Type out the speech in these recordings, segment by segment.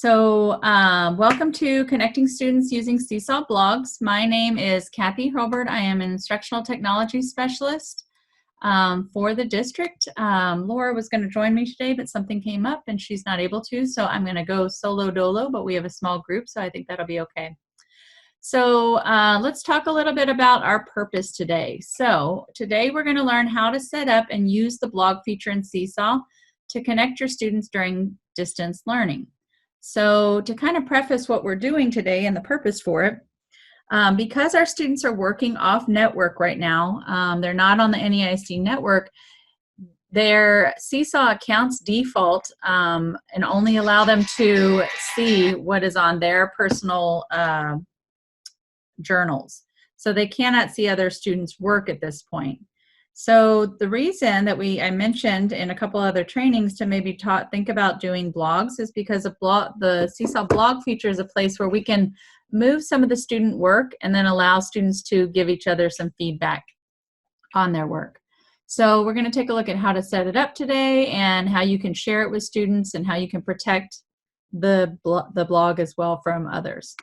Welcome to Connecting Students Using Seesaw Blogs. My name is Kathy Hurlbert. I am an Instructional Technology Specialist for the district. Laura was going to join me today, but something came up and she's not able to, so I'm going to go solo dolo, but we have a small group, so I think that'll be okay. Let's talk a little bit about our purpose today. So today we're going to learn how to set up and use the blog feature in Seesaw to connect your students during distance learning. So to kind of preface what we're doing today and the purpose for it, because our students are working off network right now, they're not on the NEIC network, their Seesaw accounts default and only allow them to see what is on their personal journals. So they cannot see other students' work at this point. So the reason that I mentioned in a couple other trainings to maybe think about doing blogs is because the Seesaw blog feature is a place where we can move some of the student work and then allow students to give each other some feedback on their work. So we're going to take a look at how to set it up today and how you can share it with students and how you can protect the blog as well from others.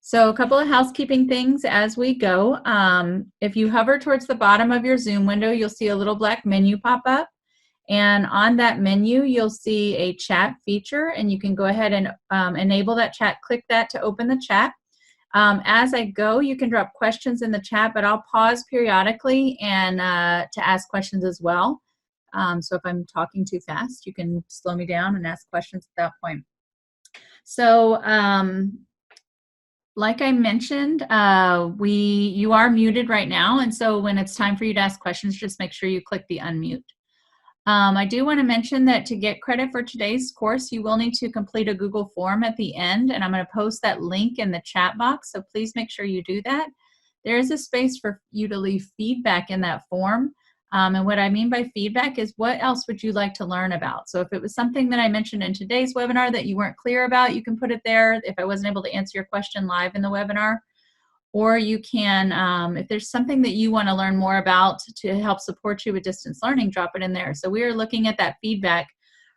So a couple of housekeeping things as we go. If you hover towards the bottom of your Zoom window, you'll see a little black menu pop up. And on that menu, you'll see a chat feature, and you can go ahead and enable that chat. Click that to open the chat. As I go, you can drop questions in the chat, but I'll pause periodically and to ask questions as well. So if I'm talking too fast, you can slow me down and ask questions at that point. So, like I mentioned, you are muted right now, and so when it's time for you to ask questions, just make sure you click the unmute. I do want to mention that to get credit for today's course, you will need to complete a Google form at the end, and I'm going to post that link in the chat box, so please make sure you do that. There is a space for you to leave feedback in that form. And what I mean by feedback is what else would you like to learn about? So if it was something that I mentioned in today's webinar that you weren't clear about, you can put it there if I wasn't able to answer your question live in the webinar. Or you can, if there's something that you want to learn more about to help support you with distance learning, drop it in there. So we are looking at that feedback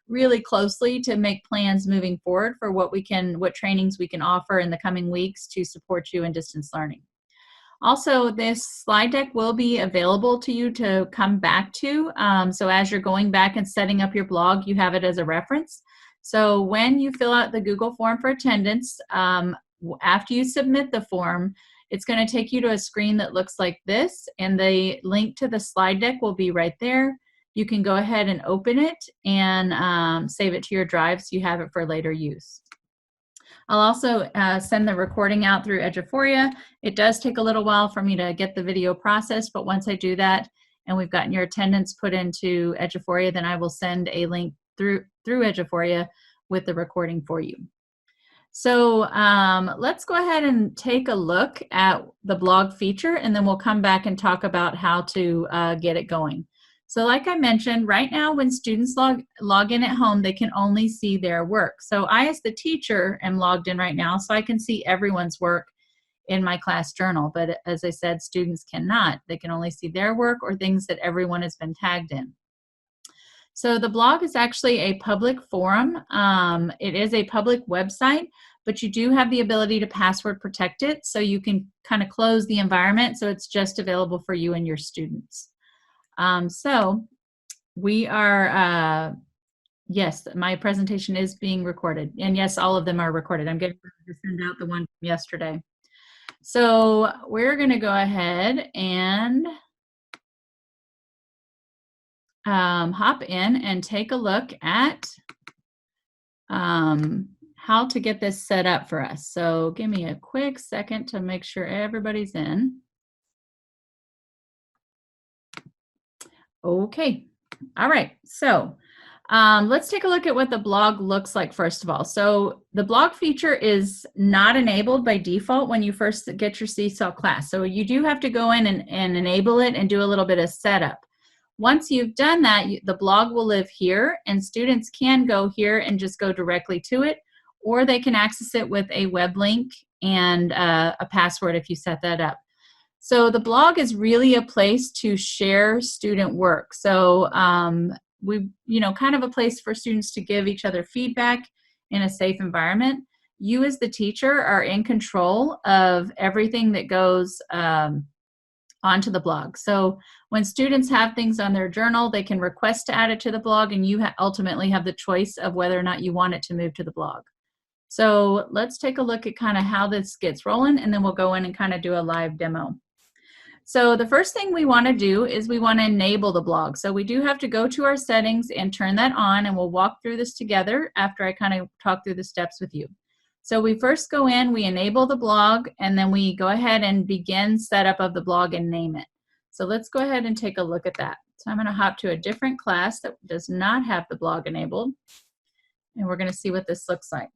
really closely to make plans moving forward for what trainings we can offer in the coming weeks to support you in distance learning. Also, this slide deck will be available to you to come back to. So as you're going back and setting up your blog, you have it as a reference. So when you fill out the Google form for attendance, after you submit the form, it's going to take you to a screen that looks like this, and the link to the slide deck will be right there. You can go ahead and open it and save it to your drive so you have it for later use. I'll also send the recording out through Eduphoria. It does take a little while for me to get the video processed, but once I do that and we've gotten your attendance put into Eduphoria, then I will send a link through Eduphoria with the recording for you. So let's go ahead and take a look at the blog feature, and then we'll come back and talk about how to get it going. So like I mentioned, right now when students log in at home, they can only see their work. So I, as the teacher, am logged in right now, so I can see everyone's work in my class journal. But as I said, students cannot. They can only see their work or things that everyone has been tagged in. So the blog is actually a public forum. It is a public website, but you do have the ability to password protect it, so you can kind of close the environment so it's just available for you and your students. So we are, yes, my presentation is being recorded. And yes, all of them are recorded. I'm getting ready to send out the one from yesterday. So we're going to go ahead and hop in and take a look at how to get this set up for us. So give me a quick second to make sure everybody's in. Okay, all right, so let's take a look at what the blog looks like first of all. So the blog feature is not enabled by default when you first get your Seesaw class. So you do have to go in and enable it and do a little bit of setup. Once you've done that, the blog will live here, and students can go here and just go directly to it, or they can access it with a web link and a password if you set that up. So the blog is really a place to share student work. So kind of a place for students to give each other feedback in a safe environment. you as the teacher are in control of everything that goes onto the blog. So when students have things on their journal, they can request to add it to the blog, and you ultimately have the choice of whether or not you want it to move to the blog. So let's take a look at kind of how this gets rolling, and then we'll go in and kind of do a live demo. So the first thing we want to do is we want to enable the blog. So we do have to go to our settings and turn that on, and we'll walk through this together after I kind of talk through the steps with you. So we first go in, we enable the blog, and then we go ahead and begin setup of the blog and name it. So let's go ahead and take a look at that. So I'm going to hop to a different class that does not have the blog enabled, and we're going to see what this looks like.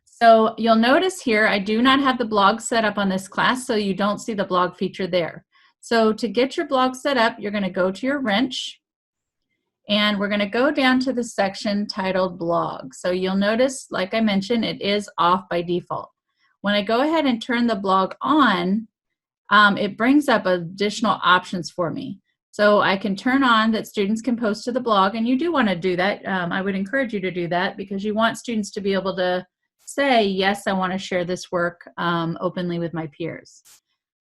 So you'll notice here I do not have the blog set up on this class, so you don't see the blog feature there. So to get your blog set up, you're going to go to your wrench, and we're going to go down to the section titled blog. So you'll notice, like I mentioned, it is off by default. When I go ahead and turn the blog on, it brings up additional options for me. So I can turn on that students can post to the blog, and you do want to do that. I would encourage you to do that because you want students to be able to say, yes, I want to share this work openly with my peers.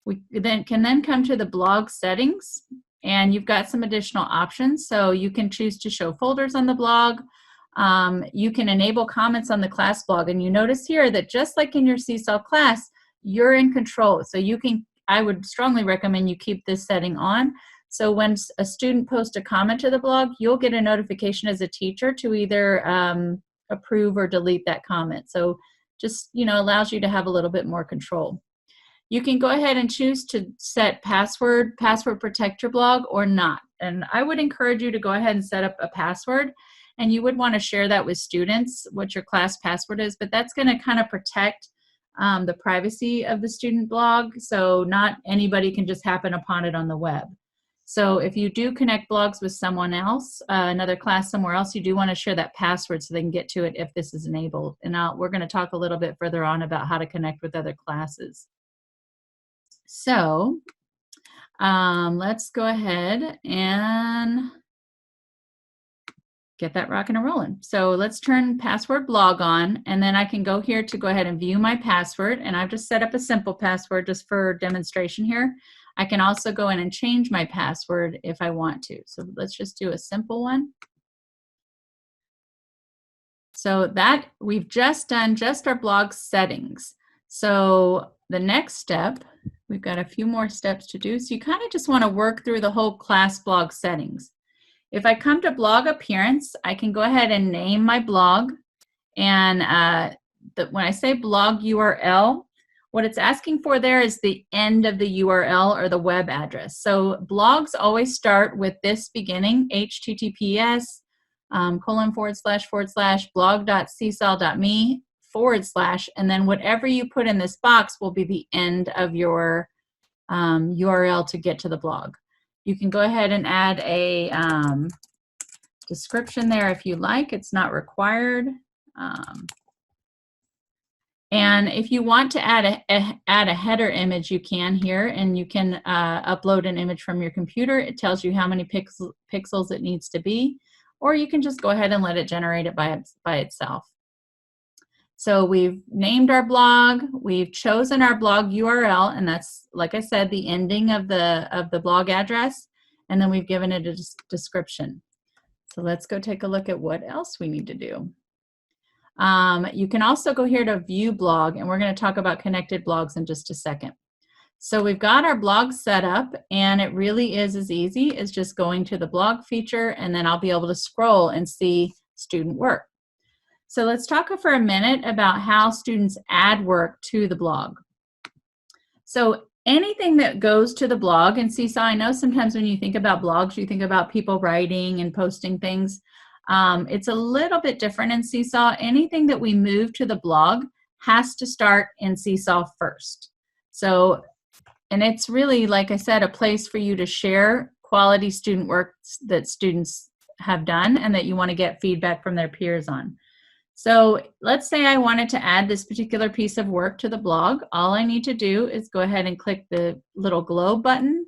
We can then come to the blog settings, and you've got some additional options. So you can choose to show folders on the blog. You can enable comments on the class blog, and you notice here that just like in your Seesaw class, you're in control. So you can, I would strongly recommend you keep this setting on. So when a student posts a comment to the blog, you'll get a notification as a teacher to either approve or delete that comment. So just, allows you to have a little bit more control. You can go ahead and choose to set password protect your blog or not. And I would encourage you to go ahead and set up a password, and you would want to share that with students, what your class password is, but that's going to kind of protect the privacy of the student blog, so not anybody can just happen upon it on the web. So if you do connect blogs with someone else, another class somewhere else, you do want to share that password so they can get to it if this is enabled. And we're going to talk a little bit further on about how to connect with other classes. So let's go ahead and get that rocking and rolling. So let's turn password blog on, and then I can go here to go ahead and view my password. And I've just set up a simple password just for demonstration here. I can also go in and change my password if I want to. So let's just do a simple one. So that we've just done just our blog settings. So the next step, we've got a few more steps to do. So you kind of just want to work through the whole class blog settings. If I come to blog appearance, I can go ahead and name my blog. And when I say blog URL, what it's asking for there is the end of the URL or the web address. So blogs always start with this beginning, https :// blog.seesaw.me / and then whatever you put in this box will be the end of your URL to get to the blog. You can go ahead and add a description there if you like. It's not required. And if you want to add a header image, you can here, and you can upload an image from your computer. It tells you how many pixels it needs to be, or you can just go ahead and let it generate it by itself. So we've named our blog, we've chosen our blog URL, and that's, like I said, the ending of the blog address, and then we've given it a description. So let's go take a look at what else we need to do. You can also go here to view blog, and we're going to talk about connected blogs in just a second. So we've got our blog set up, and it really is as easy as just going to the blog feature, and then I'll be able to scroll and see student work. So let's talk for a minute about how students add work to the blog. So anything that goes to the blog, and Seesaw, I know sometimes when you think about blogs, you think about people writing and posting things. It's a little bit different in Seesaw. Anything that we move to the blog has to start in Seesaw first. So, and it's really, like I said, a place for you to share quality student work that students have done and that you want to get feedback from their peers on. So let's say I wanted to add this particular piece of work to the blog. All I need to do is go ahead and click the little globe button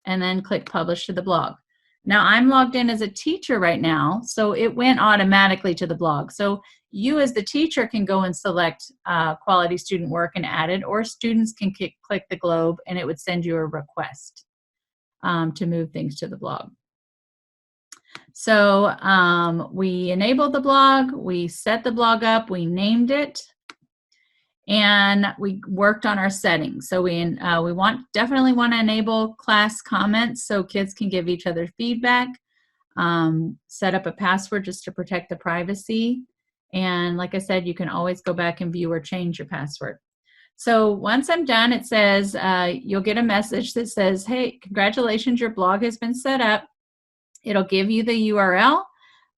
and then click publish to the blog. Now I'm logged in as a teacher right now, so it went automatically to the blog. So you as the teacher can go and select quality student work and add it, or students can click the globe and it would send you a request to move things to the blog. So we enabled the blog, we set the blog up, we named it, and we worked on our settings. So we definitely want to enable class comments so kids can give each other feedback. Set up a password just to protect the privacy. And like I said, you can always go back and view or change your password. So once I'm done, it says, you'll get a message that says, hey, congratulations, your blog has been set up. It'll give you the URL,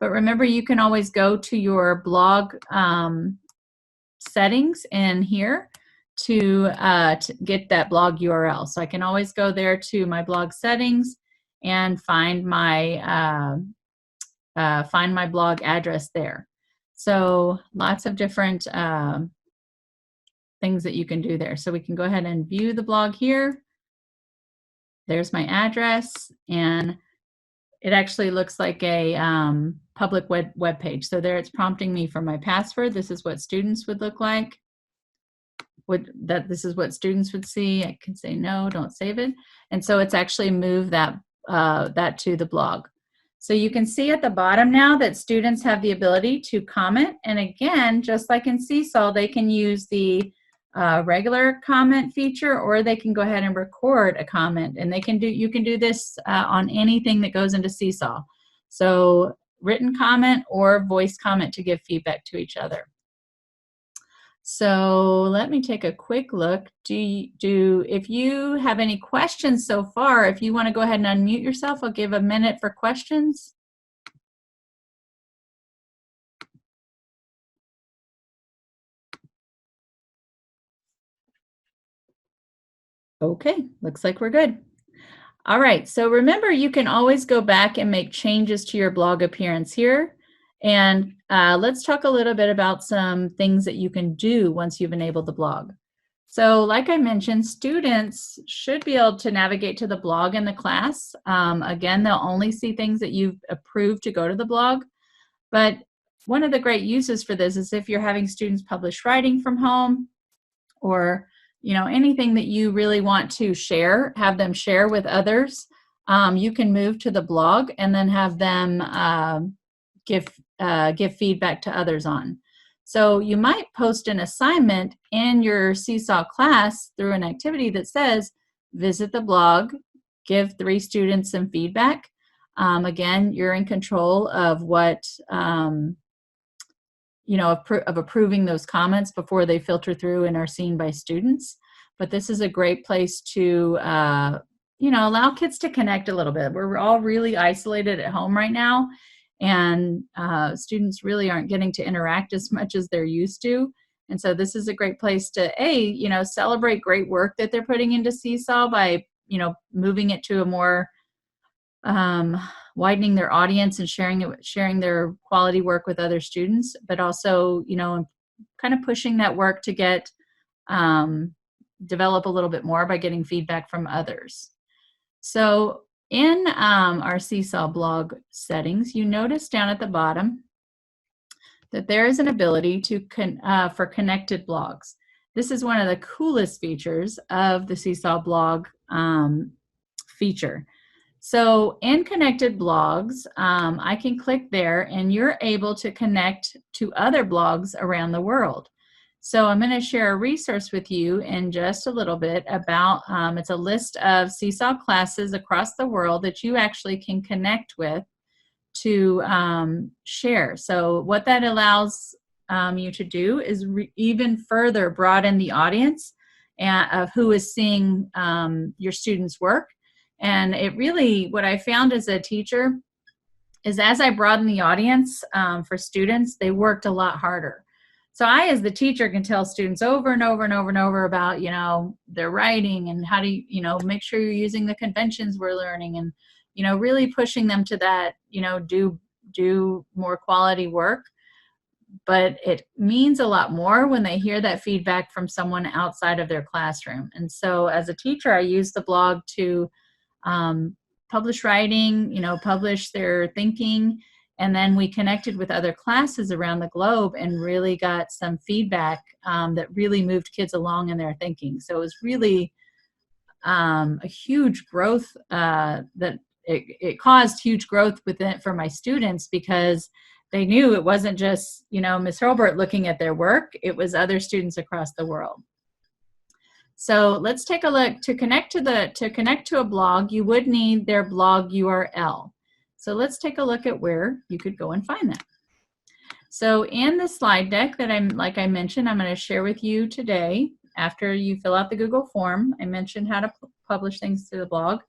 but remember, you can always go to your blog settings in here to get that blog URL. So I can always go there to my blog settings and find my blog address there. So lots of different things that you can do there. So we can go ahead and view the blog here. There's my address, and it actually looks like a public web page. So there it's prompting me for my password. This is what students would look like. This is what students would see. I can say no, don't save it. And so it's actually moved that to the blog. So you can see at the bottom now that students have the ability to comment. And again, just like in Seesaw, they can use the regular comment feature, or they can go ahead and record a comment, and you can do this on anything that goes into Seesaw. So written comment or voice comment to give feedback to each other. So let me take a quick look. If you have any questions so far, if you want to go ahead and unmute yourself, I'll give a minute for questions. Okay, looks like we're good. All right, so remember, you can always go back and make changes to your blog appearance here. And let's talk a little bit about some things that you can do once you've enabled the blog. So like I mentioned, students should be able to navigate to the blog in the class. Again, they'll only see things that you've approved to go to the blog. But one of the great uses for this is if you're having students publish writing from home, or anything that you really want to share, have them share with others, you can move to the blog and then have them give feedback to others on. So you might post an assignment in your Seesaw class through an activity that says, visit the blog, give 3 students some feedback. Again, you're in control of what of approving those comments before they filter through and are seen by students. But this is a great place to, allow kids to connect a little bit. We're all really isolated at home right now, and students really aren't getting to interact as much as they're used to. And so this is a great place to, celebrate great work that they're putting into Seesaw by, moving it to a more widening their audience and sharing their quality work with other students, but also, kind of pushing that work to get develop a little bit more by getting feedback from others. So in our Seesaw blog settings, you notice down at the bottom that there is an ability to for connected blogs. This is one of the coolest features of the Seesaw blog feature. So in connected blogs, I can click there and you're able to connect to other blogs around the world. So I'm going to share a resource with you in just a little bit about, it's a list of Seesaw classes across the world that you actually can connect with to share. So what that allows you to do is even further broaden the audience of who is seeing your students' work. And it really, what I found as a teacher is as I broaden the audience for students, they worked a lot harder. So I, as the teacher, can tell students over and over and over and over about, their writing and how to, make sure you're using the conventions we're learning, and, really pushing them to that, do more quality work. But it means a lot more when they hear that feedback from someone outside of their classroom. And so as a teacher, I use the blog to publish writing, publish their thinking. And then we connected with other classes around the globe and really got some feedback that really moved kids along in their thinking. So it was really a huge growth that it caused huge growth within for my students, because they knew it wasn't just, Miss Hurlbert looking at their work, it was other students across the world. So let's take a look. To connect to a blog, you would need their blog URL. So let's take a look at where you could go and find that. So in the slide deck that like I mentioned, I'm going to share with you today, after you fill out the Google form, I mentioned how to publish things to the blog.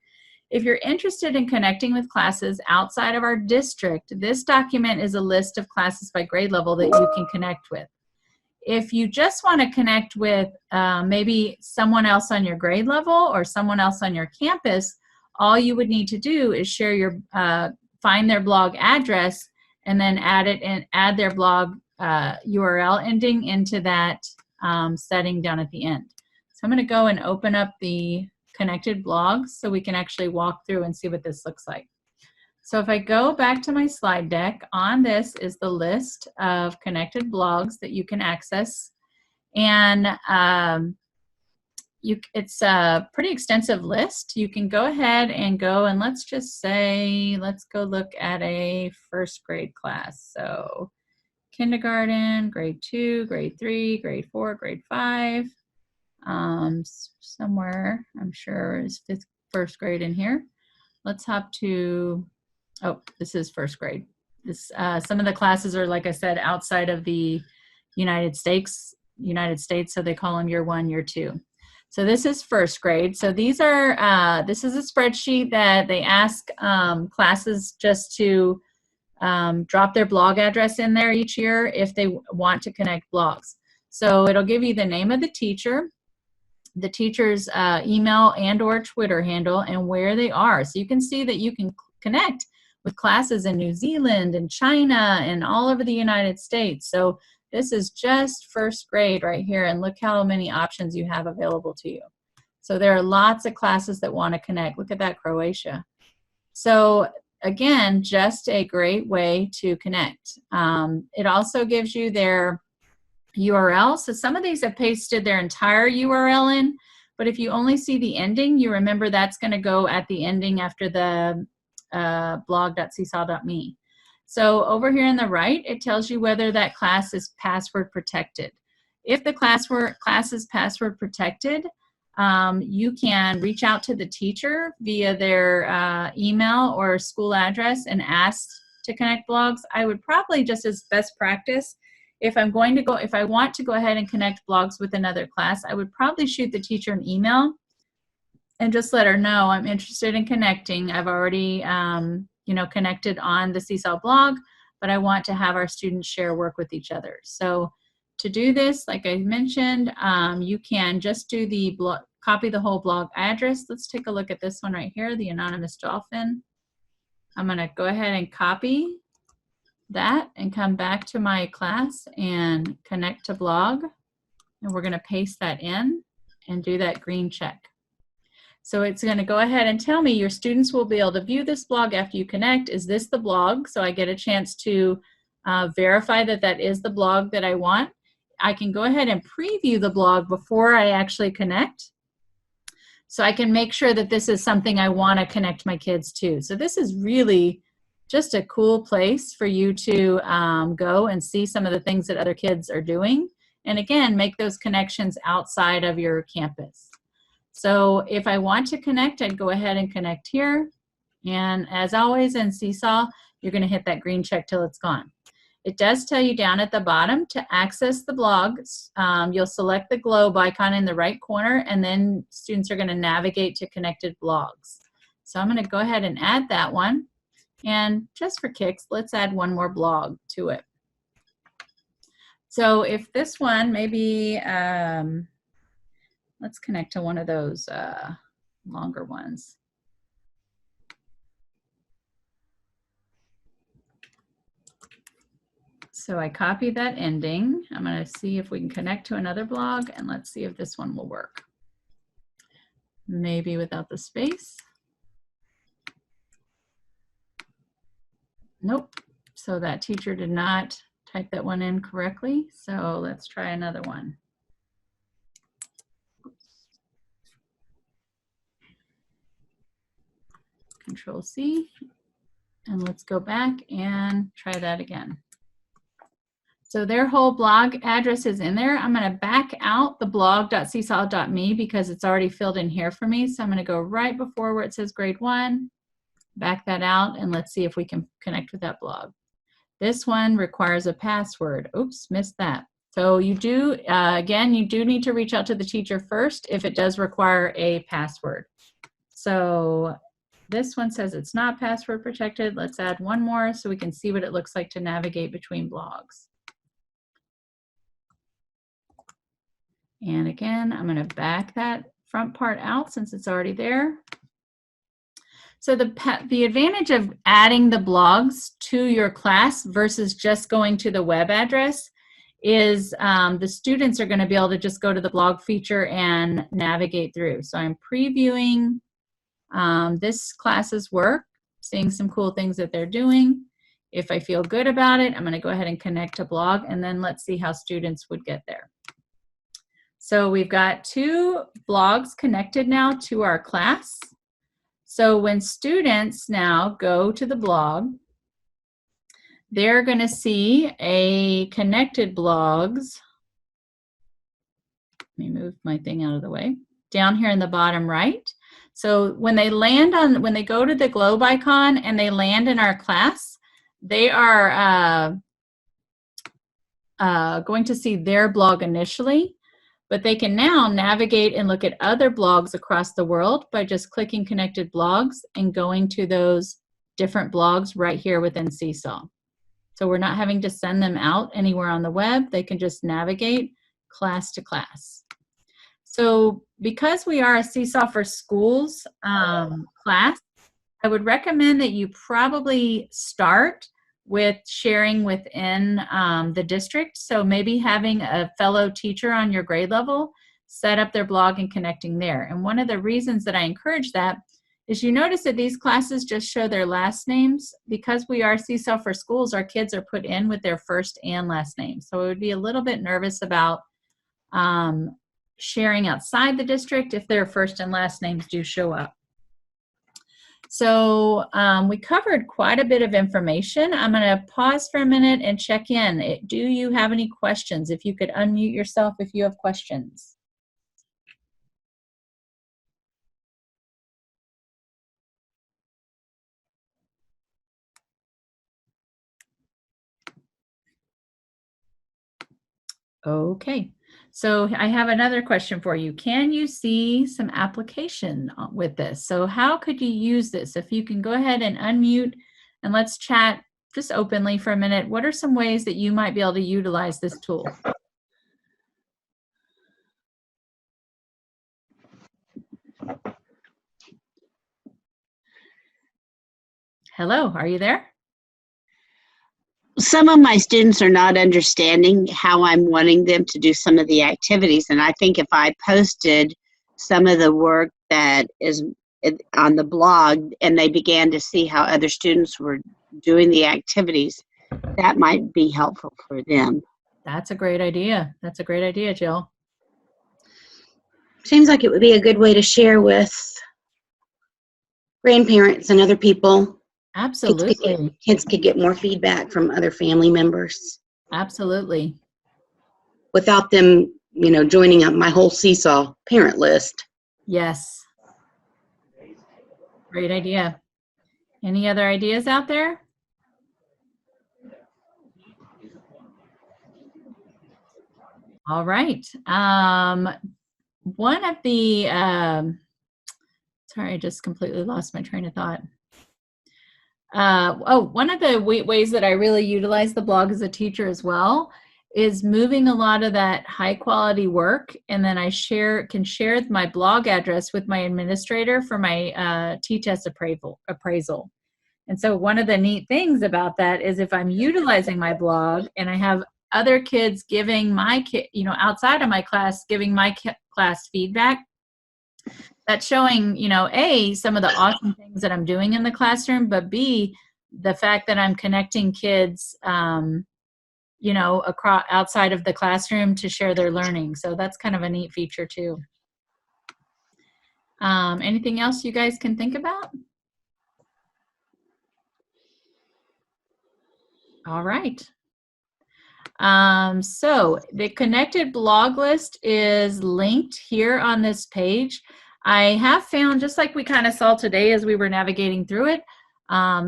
If you're interested in connecting with classes outside of our district, this document is a list of classes by grade level that you can connect with. If you just want to connect with maybe someone else on your grade level or someone else on your campus, all you would need to do is share your, find their blog address and then add their blog URL ending into that setting down at the end. So I'm going to go and open up the connected blogs so we can actually walk through and see what this looks like. So if I go back to my slide deck, on this is the list of connected blogs that you can access. And it's a pretty extensive list. You can go ahead and go and let's just say, let's go look at a first grade class. So kindergarten, grade 2, grade 3, grade 4, grade 5. Somewhere, I'm sure, is first grade in here. Let's hop to, oh, this is first grade. This some of the classes are, like I said, outside of the United States, so they call them year 1, year 2. So this is first grade. So these are, this is a spreadsheet that they ask classes just to drop their blog address in there each year if they want to connect blogs. So it'll give you the name of the teacher, the teacher's email and or Twitter handle, and where they are. So you can see that you can connect with classes in New Zealand and China and all over the United States. So this is just first grade right here, and look how many options you have available to you. So there are lots of classes that want to connect. Look at that, Croatia. So again, just a great way to connect. It also gives you their URL. So some of these have pasted their entire URL in, but if you only see the ending, you remember that's going to go at the ending after the blog.seesaw.me. So over here on the right, it tells you whether that class is password protected. If the class is password protected, you can reach out to the teacher via their email or school address and ask to connect blogs. I would probably, just as best practice, if I want to go ahead and connect blogs with another class, I would probably shoot the teacher an email and just let her know I'm interested in connecting. I've already connected on the Seesaw blog, but I want to have our students share work with each other. So to do this, like I mentioned, you can just do the copy the whole blog address. Let's take a look at this one right here, the Anonymous Dolphin. I'm going to go ahead and copy that and come back to my class and connect to blog. And we're going to paste that in and do that green check. So it's going to go ahead and tell me your students will be able to view this blog after you connect. Is this the blog? So I get a chance to verify that that is the blog that I want. I can go ahead and preview the blog before I actually connect. So I can make sure that this is something I want to connect my kids to. So this is really just a cool place for you to go and see some of the things that other kids are doing. And again, make those connections outside of your campus. So if I want to connect, I'd go ahead and connect here. And as always in Seesaw, you're going to hit that green check till it's gone. It does tell you down at the bottom to access the blogs. You'll select the globe icon in the right corner, and then students are going to navigate to connected blogs. So I'm going to go ahead and add that one. And just for kicks, let's add one more blog to it. So if this one, maybe, let's connect to one of those longer ones. So I copied that ending. I'm going to see if we can connect to another blog, and let's see if this one will work. Maybe without the space. Nope. So that teacher did not type that one in correctly. So let's try another one. Control C. And let's go back and try that again. So their whole blog address is in there. I'm going to back out the blog.seesaw.me because it's already filled in here for me. So I'm going to go right before where it says grade 1, back that out, and let's see if we can connect with that blog. This one requires a password. Oops, missed that. So you do, again, you do need to reach out to the teacher first if it does require a password. So this one says it's not password protected. Let's add one more so we can see what it looks like to navigate between blogs. And again, I'm going to back that front part out since it's already there. So the advantage of adding the blogs to your class versus just going to the web address is the students are going to be able to just go to the blog feature and navigate through. So I'm previewing this class's work, seeing some cool things that they're doing. If I feel good about it, I'm going to go ahead and connect to blog, and then let's see how students would get there. So we've got 2 blogs connected now to our class. So when students now go to the blog, they're going to see a connected blogs. Let me move my thing out of the way. Down here in the bottom right. So when they land on, when they go to the globe icon and they land in our class, they are going to see their blog initially. But they can now navigate and look at other blogs across the world by just clicking connected blogs and going to those different blogs right here within Seesaw. So we're not having to send them out anywhere on the web. They can just navigate class to class. So because we are a Seesaw for Schools class, I would recommend that you probably start with sharing within the district. So maybe having a fellow teacher on your grade level set up their blog and connecting there. And one of the reasons that I encourage that is you notice that these classes just show their last names. Because we are Seesaw for Schools, our kids are put in with their first and last name. So I would be a little bit nervous about sharing outside the district if their first and last names do show up. So we covered quite a bit of information. I'm going to pause for a minute and check in. Do you have any questions? If you could unmute yourself if you have questions. Okay, so I have another question for you. Can you see some application with this? So how could you use this? If you can go ahead and unmute and let's chat just openly for a minute. What are some ways that you might be able to utilize this tool? Hello, are you there? Some of my students are not understanding how I'm wanting them to do some of the activities. And I think if I posted some of the work that is on the blog and they began to see how other students were doing the activities, that might be helpful for them. That's a great idea. That's a great idea, Jill. Seems like it would be a good way to share with grandparents and other people. Absolutely. Kids could get more feedback from other family members. Absolutely. Without them, you know, joining up my whole Seesaw parent list. Yes. Great idea. Any other ideas out there? All right. One of the, sorry, I just completely lost my train of thought. One of the ways that I really utilize the blog as a teacher as well is moving a lot of that high quality work, and then I can share my blog address with my administrator for my T-test appraisal. And so one of the neat things about that is if I'm utilizing my blog and I have other kids giving my outside of my class, giving my class feedback, that's showing, A, some of the awesome things that I'm doing in the classroom, but B, the fact that I'm connecting kids, you know, across outside of the classroom to share their learning. So that's kind of a neat feature too. Anything else you guys can think about? All right. So the connected blog list is linked here on this page. I have found, just like we kind of saw today as we were navigating through it,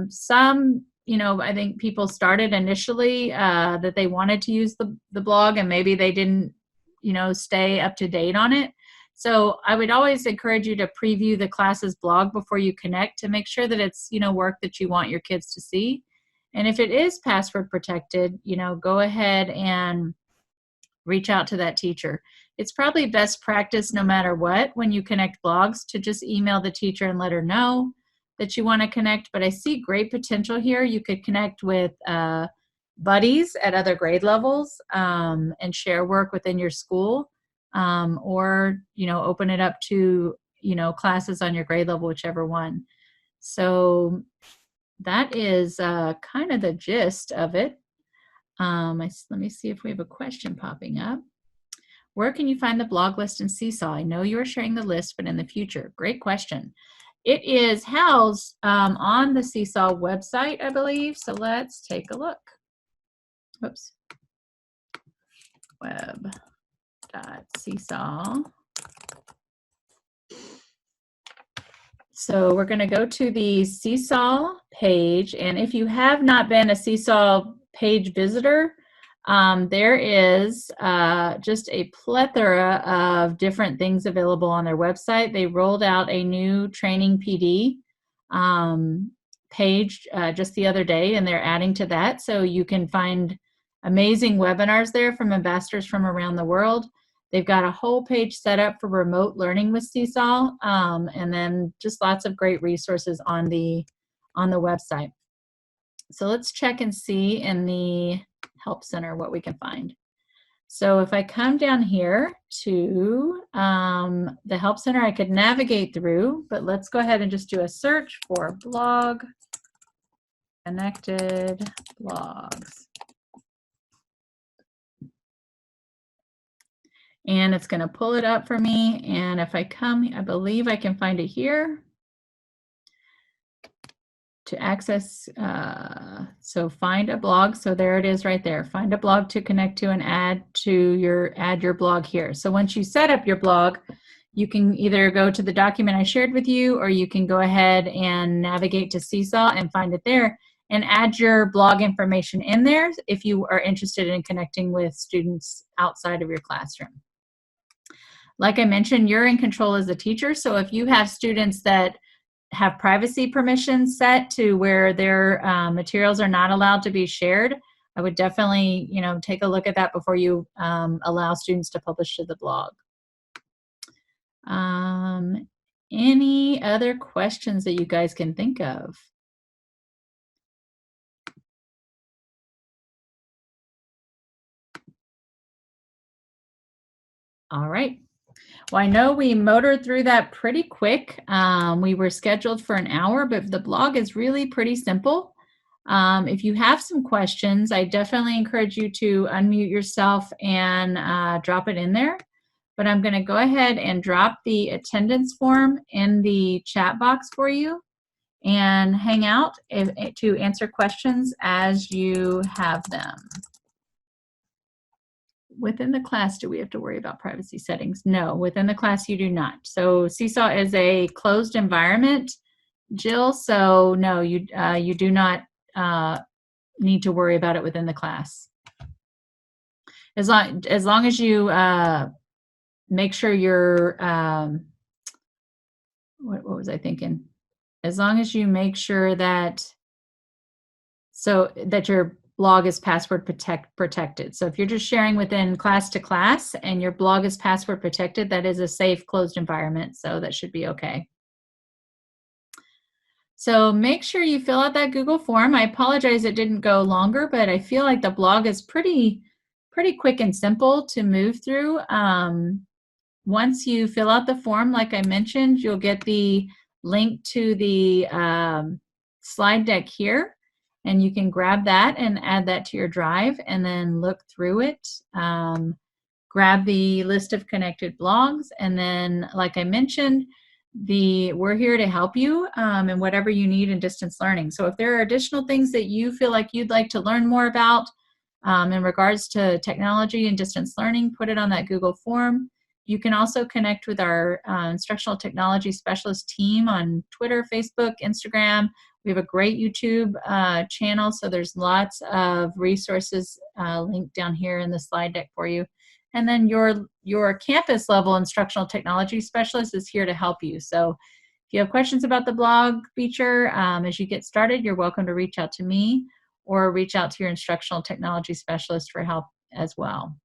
some, you know, I think people started initially that they wanted to use the blog and maybe they didn't, you know, stay up to date on it. So I would always encourage you to preview the class's blog before you connect to make sure that it's, you know, work that you want your kids to see. And if it is password protected, you know, go ahead and reach out to that teacher. It's probably best practice no matter what when you connect blogs to just email the teacher and let her know that you want to connect. But I see great potential here. You could connect with buddies at other grade levels and share work within your school, or, you know, open it up to, you know, classes on your grade level, whichever one. So that is kind of the gist of it. Let me see if we have a question popping up. Where can you find the blog list in Seesaw? I know you are sharing the list, but in the future. Great question. It is housed on the Seesaw website, I believe. So let's take a look. Whoops. Web.seesaw. So we're going to go to the Seesaw page, and if you have not been a Seesaw page visitor, there is just a plethora of different things available on their website. They rolled out a new training PD page just the other day, and they're adding to that. So you can find amazing webinars there from ambassadors from around the world. They've got a whole page set up for remote learning with Seesaw, and then just lots of great resources on the website. So let's check and see in the Help Center what we can find. So if I come down here to the Help Center, I could navigate through, but let's go ahead and just do a search for blog, connected blogs. And it's going to pull it up for me. And if I come, I believe I can find it here to access. So find a blog. So there it is right there. Find a blog to connect to and add your blog here. So once you set up your blog, you can either go to the document I shared with you, or you can go ahead and navigate to Seesaw and find it there and add your blog information in there if you are interested in connecting with students outside of your classroom. Like I mentioned, you're in control as a teacher. So if you have students that have privacy permissions set to where their materials are not allowed to be shared, I would definitely, you know, take a look at that before you allow students to publish to the blog. Any other questions that you guys can think of? All right. Well, I know we motored through that pretty quick. We were scheduled for an hour, but the blog is really pretty simple. If you have some questions, I definitely encourage you to unmute yourself and drop it in there. But I'm going to go ahead and drop the attendance form in the chat box for you and hang out to answer questions as you have them. Within the class, do we have to worry about privacy settings? No, within the class you do not. So Seesaw is a closed environment, Jill, so no, you do not need to worry about it within the class. As long as you make sure you're, what was I thinking? As long as you make sure that, that your blog is password protected. So if you're just sharing within class to class and your blog is password protected, that is a safe closed environment. So that should be okay. So make sure you fill out that Google form. I apologize it didn't go longer, but I feel like the blog is pretty quick and simple to move through. Once you fill out the form, like I mentioned, you'll get the link to the slide deck here. And you can grab that and add that to your drive and then look through it. Grab the list of connected blogs. And then, like I mentioned, we're here to help you in whatever you need in distance learning. So if there are additional things that you feel like you'd like to learn more about in regards to technology and distance learning, put it on that Google form. You can also connect with our instructional technology specialist team on Twitter, Facebook, Instagram. We have a great YouTube channel, so there's lots of resources linked down here in the slide deck for you. And then your campus level instructional technology specialist is here to help you. So if you have questions about the blog feature as you get started, you're welcome to reach out to me or reach out to your instructional technology specialist for help as well.